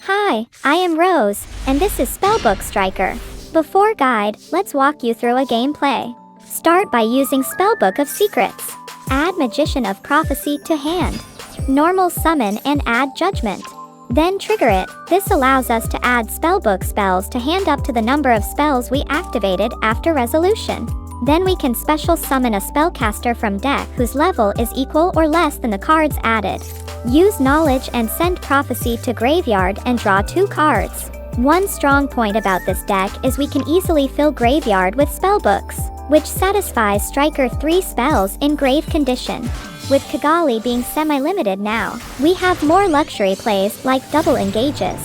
Hi, I am Rose, and this is Spellbook Striker. Before guide, let's walk you through a gameplay. Start by using Spellbook of Secrets. Add Magician of Prophecy to hand. Normal summon and add Judgment. Then trigger it. This allows us to add Spellbook spells to hand up to the number of spells we activated after resolution. Then we can special summon a spellcaster from deck whose level is equal or less than the cards added. Use Knowledge and send Prophecy to graveyard and draw 2 cards. One strong point about this deck is we can easily fill graveyard with spellbooks, which satisfies Striker 3 spells in grave condition. With Kigali being semi-limited now, we have more luxury plays like double engages.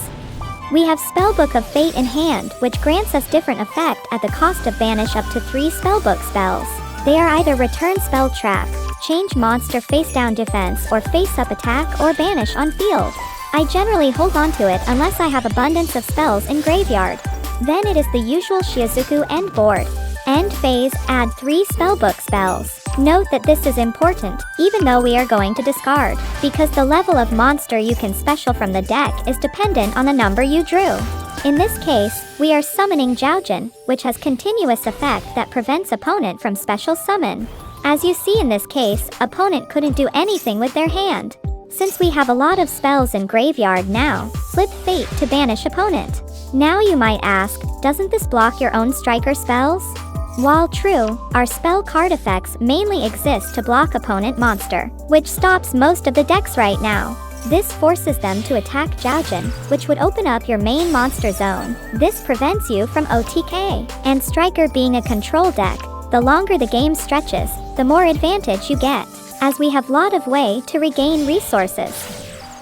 We have Spellbook of Fate in hand, which grants us different effect at the cost of banish up to 3 spellbook spells. They are either Return Spell Trap, Change Monster Face Down Defense, or Face Up Attack or Banish on field. I generally hold on to it unless I have abundance of spells in graveyard. Then it is the usual Shizuku end board. End phase, add 3 spellbook spells. Note that this is important, even though we are going to discard, because the level of monster you can special from the deck is dependent on the number you drew. In this case, we are summoning Joujin, which has continuous effect that prevents opponent from special summon. As you see in this case, opponent couldn't do anything with their hand. Since we have a lot of spells in graveyard now, flip Fate to banish opponent. Now you might ask, doesn't this block your own striker spells? While true, our spell card effects mainly exist to block opponent monster, which stops most of the decks right now. This forces them to attack Joujin, which would open up your main monster zone. This prevents you from OTK. And Striker being a control deck, the longer the game stretches, the more advantage you get, as we have lot of way to regain resources.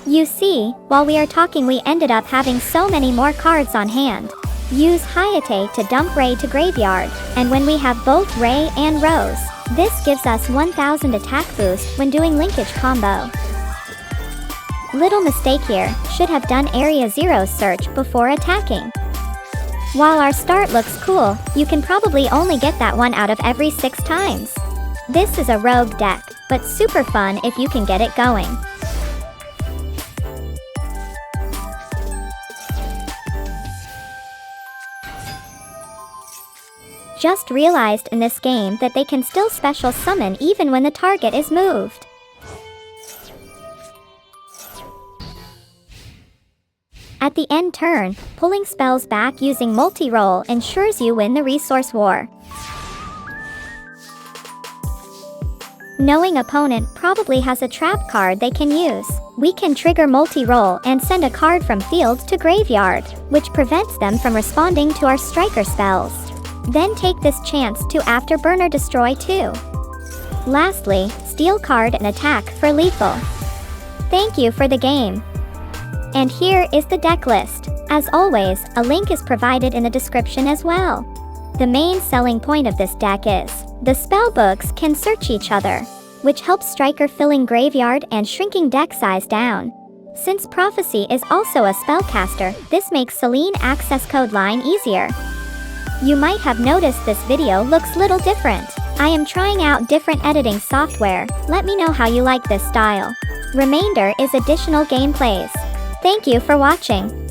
You see, while we are talking we ended up having so many more cards on hand. Use Hayate to dump Ray to graveyard, and when we have both Ray and Rose, this gives us 1000 attack boost when doing linkage combo. Little mistake here, should have done Area 0 search before attacking. While our start looks cool, you can probably only get that one out of every 6 times. This is a rogue deck, but super fun if you can get it going. Just realized in this game that they can still special summon even when the target is moved. At the end turn, pulling spells back using multi-roll ensures you win the resource war. Knowing opponent probably has a trap card they can use, we can trigger multi-roll and send a card from field to graveyard, which prevents them from responding to our striker spells. Then take this chance to Afterburner destroy too. Lastly, steal card and attack for lethal. Thank you for the game. And here is the deck list. As always, a link is provided in the description as well. The main selling point of this deck is, the spellbooks can search each other, which helps Striker filling graveyard and shrinking deck size down. Since Prophecy is also a spellcaster, this makes Celine access code line easier. You might have noticed this video looks little different. I am trying out different editing software. Let me know how you like this style. Remainder is additional gameplays. Thank you for watching.